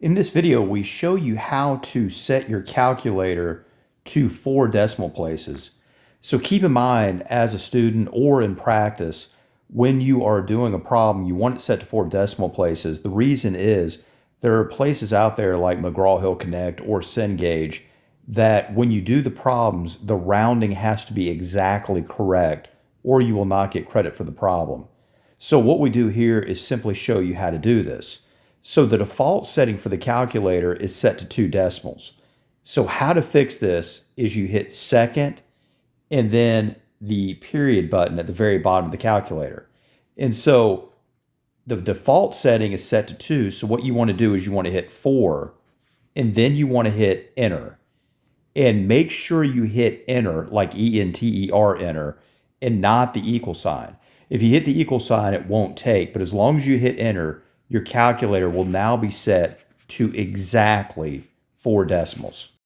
In this video, we show you how to set your calculator to 4 decimal places. So keep in mind, as a student or in practice, when you are doing a problem, you want it set to 4 decimal places. The reason is there are places out there like McGraw-Hill Connect or Cengage that when you do the problems, the rounding has to be exactly correct or you will not get credit for the problem. So what we do here is simply show you how to do this. So the default setting for the calculator is set to 2 decimals. So how to fix this is you hit second and then the period button at the very bottom of the calculator. And so the default setting is set to 2. So what you want to do is you want to hit 4 and then you want to hit enter. And make sure you hit enter, like E-N-T-E-R, enter, and not the equal sign. If you hit the equal sign, it won't take, but as long as you hit enter, your calculator will now be set to exactly 4 decimals.